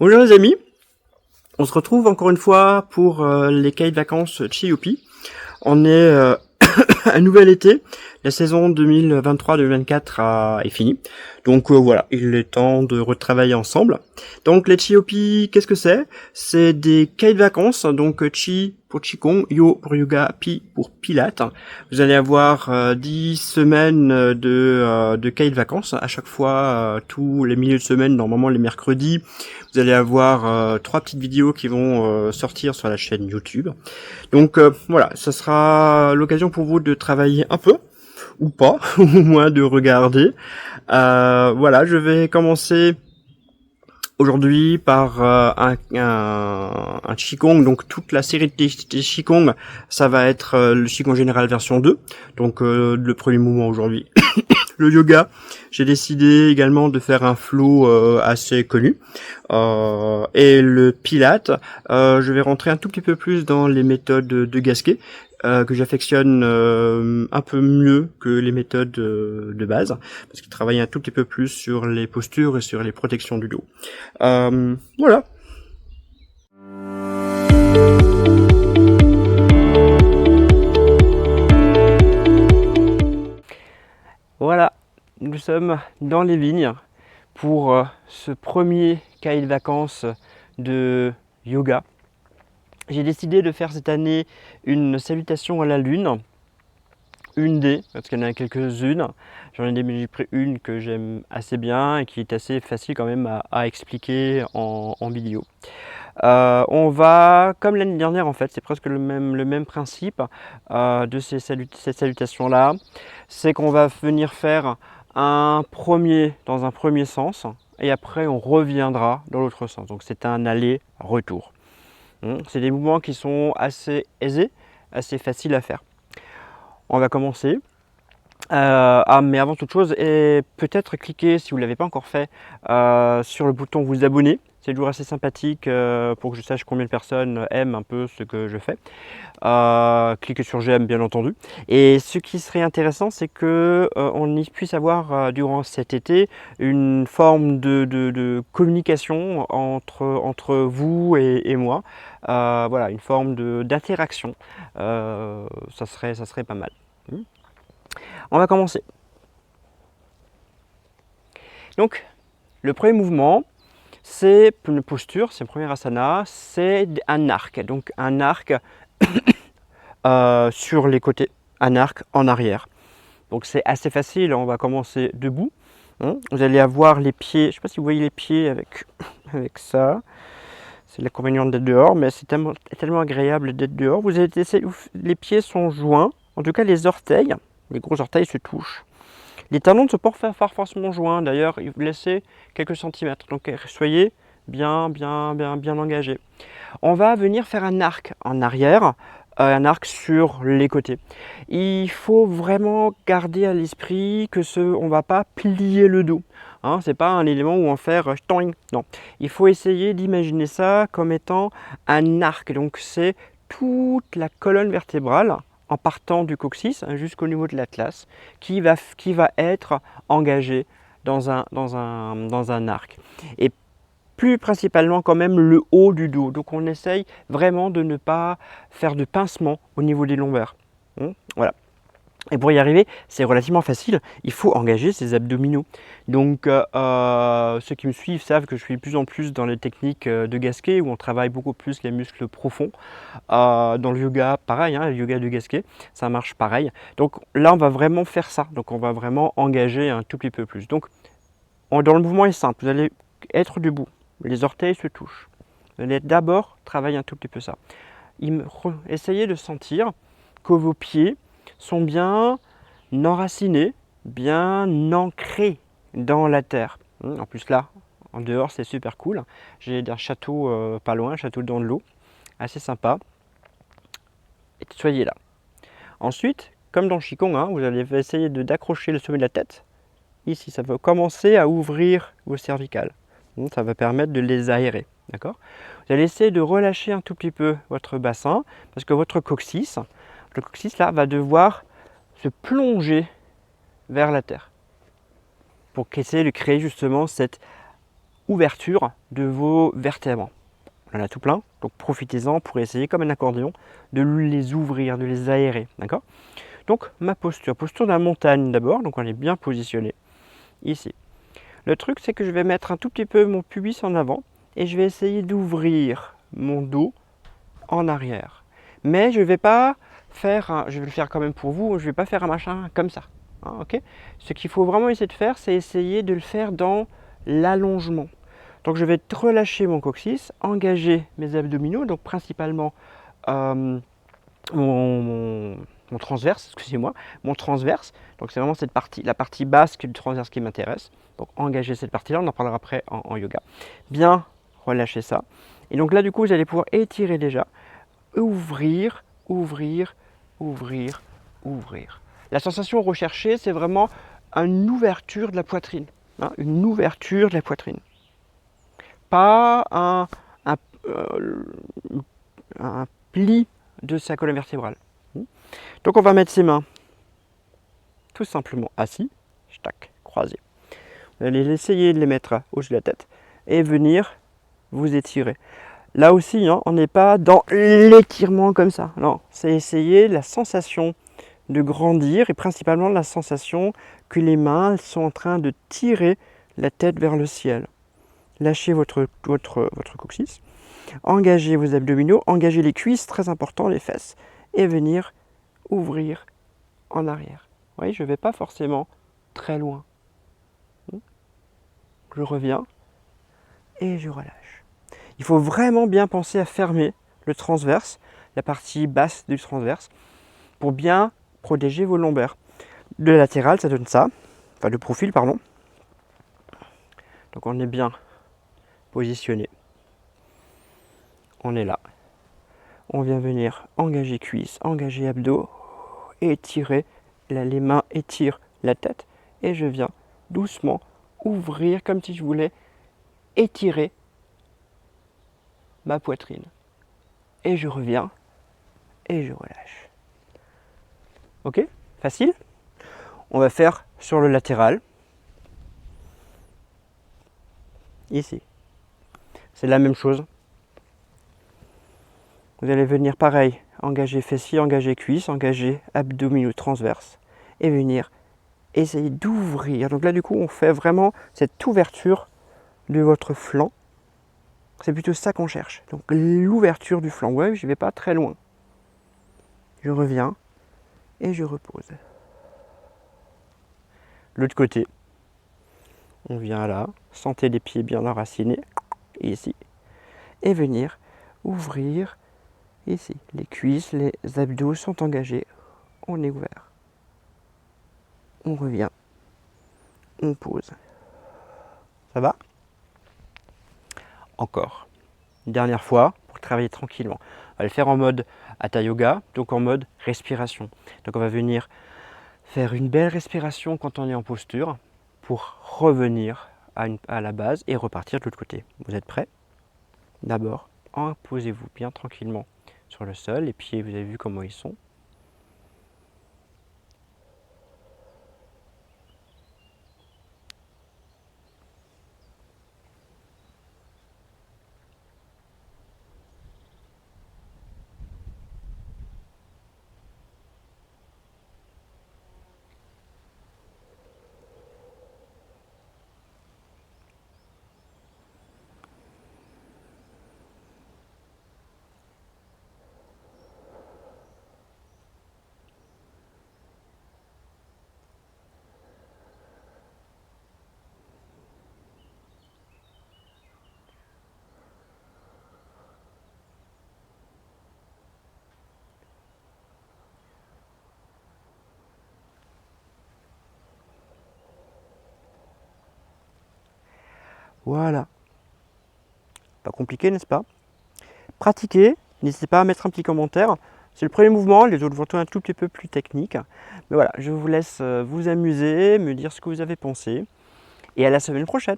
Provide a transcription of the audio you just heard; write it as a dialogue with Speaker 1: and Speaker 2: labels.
Speaker 1: Bonjour les amis, on se retrouve encore une fois pour les cahiers de vacances Chiyopi. On est un nouvel été, la saison 2023-2024 est finie. Donc voilà, il est temps de retravailler ensemble. Donc les Chiyopi, qu'est-ce que c'est? C'est des cahiers de vacances, donc Chi pour Qigong, Yo pour Yoga, Pi pour Pilates. Vous allez avoir 10 semaines de cahiers de vacances, à chaque fois, tous les milieux de semaine, normalement les mercredis. Vous allez avoir 3 petites vidéos qui vont sortir sur la chaîne YouTube. Donc voilà, ça sera l'occasion pour vous de travailler un peu, ou pas, au moins de regarder. Voilà, je vais commencer aujourd'hui par un Qigong, donc toute la série des Qigong, ça va être le Qigong général version 2, donc le premier mouvement aujourd'hui. Le yoga, j'ai décidé également de faire un flow assez connu. Et le Pilate, je vais rentrer un tout petit peu plus dans les méthodes de Gasquet, que j'affectionne un peu mieux que les méthodes de base, parce qu'il travaille un tout petit peu plus sur les postures et sur les protections du dos. Voilà. Voilà, nous sommes dans les vignes pour ce premier cahier de vacances de yoga. J'ai décidé de faire cette année une salutation à la lune, une des, parce qu'il y en a quelques-unes. J'ai pris une que j'aime assez bien et qui est assez facile quand même à expliquer en vidéo. On va, comme l'année dernière en fait, c'est presque le même principe de cette salutation-là, c'est qu'on va venir faire dans un premier sens, et après on reviendra dans l'autre sens. Donc c'est un aller-retour. C'est des mouvements qui sont assez aisés, assez faciles à faire. On va commencer. Mais avant toute chose, et peut-être cliquer si vous ne l'avez pas encore fait sur le bouton vous abonner. C'est toujours assez sympathique pour que je sache combien de personnes aiment un peu ce que je fais. Cliquez sur j'aime bien entendu. Et ce qui serait intéressant, c'est que on y puisse avoir durant cet été une forme de communication entre vous et moi. Voilà, une forme d'interaction. Ça serait pas mal. On va commencer. Donc, le premier mouvement, c'est une posture, c'est le premier asana, c'est un arc. Donc, un arc sur les côtés, un arc en arrière. Donc, c'est assez facile, on va commencer debout. Vous allez avoir les pieds, je ne sais pas si vous voyez les pieds avec ça. C'est l'inconvénient d'être dehors, mais c'est tellement agréable d'être dehors. Les pieds sont joints, en tout cas les orteils, les gros orteils se touchent. Les talons ne sont pas forcément joints, d'ailleurs, vous laissez quelques centimètres. Donc soyez bien engagés. On va venir faire un arc en arrière, un arc sur les côtés. Il faut vraiment garder à l'esprit que on ne va pas plier le dos. C'est pas un élément où on va faire non. Il faut essayer d'imaginer ça comme étant un arc. Donc c'est toute la colonne vertébrale en partant du coccyx jusqu'au niveau de l'atlas qui va être engagé dans un arc. Et plus principalement quand même le haut du dos. Donc on essaye vraiment de ne pas faire de pincement au niveau des lombaires. Voilà. Et pour y arriver, c'est relativement facile, il faut engager ses abdominaux. Donc ceux qui me suivent savent que je suis de plus en plus dans les techniques de Gasquet où on travaille beaucoup plus les muscles profonds. Dans le yoga, pareil, le yoga de Gasquet, ça marche pareil. Donc là, on va vraiment faire ça. Donc on va vraiment engager un tout petit peu plus. Donc dans le mouvement est simple, vous allez être debout, les orteils se touchent. Vous allez d'abord travailler un tout petit peu ça. Essayez de sentir que vos pieds sont bien enracinés, bien ancrés dans la terre. En plus là, en dehors, c'est super cool. J'ai un château pas loin, un château dans l'eau, assez sympa. Et soyez là. Ensuite, comme dans le Qigong, vous allez essayer d'accrocher le sommet de la tête. Ici, ça va commencer à ouvrir vos cervicales. Ça va permettre de les aérer. D'accord ? Vous allez essayer de relâcher un tout petit peu votre bassin parce que votre coccyx, le coccyx là, va devoir se plonger vers la terre pour essayer de créer justement cette ouverture de vos vertèbres. On en a tout plein, donc profitez-en pour essayer, comme un accordéon, de les ouvrir, de les aérer. D'accord? Donc ma posture de la montagne d'abord, donc on est bien positionné ici. Le truc, c'est que je vais mettre un tout petit peu mon pubis en avant et je vais essayer d'ouvrir mon dos en arrière. Mais je ne vais pas faire, je vais le faire quand même pour vous, je ne vais pas faire un machin comme ça. Hein, ok? Ce qu'il faut vraiment essayer de faire, c'est essayer de le faire dans l'allongement. Donc je vais relâcher mon coccyx, engager mes abdominaux, donc principalement mon transverse, excusez-moi, mon transverse. Donc c'est vraiment cette partie, la partie basse du transverse qui m'intéresse. Donc engager cette partie-là, on en parlera après en yoga. Bien relâcher ça. Et donc là du coup, vous allez pouvoir étirer déjà, ouvrir, ouvrir, ouvrir, ouvrir. La sensation recherchée, c'est vraiment une ouverture de la poitrine. Hein, une ouverture de la poitrine. Pas un pli de sa colonne vertébrale. Donc on va mettre ses mains tout simplement assis, tac, croisés. Vous allez essayer de les mettre au-dessus de la tête et venir vous étirer. Là aussi, hein, on n'est pas dans l'étirement comme ça. Non, c'est essayer la sensation de grandir et principalement la sensation que les mains sont en train de tirer la tête vers le ciel. Lâchez votre coccyx, engagez vos abdominaux, engagez les cuisses, très important, les fesses, et venir ouvrir en arrière. Vous voyez, je ne vais pas forcément très loin. Je reviens et je relâche. Il faut vraiment bien penser à fermer le transverse, la partie basse du transverse, pour bien protéger vos lombaires. Le latéral, ça donne ça, enfin le profil, pardon. Donc on est bien positionné. On est là. On vient venir engager cuisses, engager abdos, étirer. Là, les mains étirent la tête et je viens doucement ouvrir comme si je voulais étirer ma poitrine. Et je reviens et je relâche. Ok? Facile? On va faire sur le latéral. Ici. C'est la même chose. Vous allez venir pareil, engager fessiers, engager cuisses, engager abdominaux transverses et venir essayer d'ouvrir. Donc là du coup on fait vraiment cette ouverture de votre flanc. C'est plutôt ça qu'on cherche. Donc l'ouverture du flanc. Ouais, je ne vais pas très loin. Je reviens et je repose. L'autre côté. On vient là, sentez les pieds bien enracinés, ici. Et venir ouvrir ici. Les cuisses, les abdos sont engagés. On est ouvert. On revient. On pose. Ça va? Encore. Une dernière fois pour travailler tranquillement. On va le faire en mode Hatha Yoga, donc en mode respiration. Donc on va venir faire une belle respiration quand on est en posture pour revenir à la base et repartir de l'autre côté. Vous êtes prêts? D'abord, posez-vous bien tranquillement sur le sol. Les pieds, vous avez vu comment ils sont. Voilà. Pas compliqué, n'est-ce pas? Pratiquez, n'hésitez pas à mettre un petit commentaire. C'est le premier mouvement, les autres vont être un tout petit peu plus techniques. Mais voilà, je vous laisse vous amuser, me dire ce que vous avez pensé. Et à la semaine prochaine.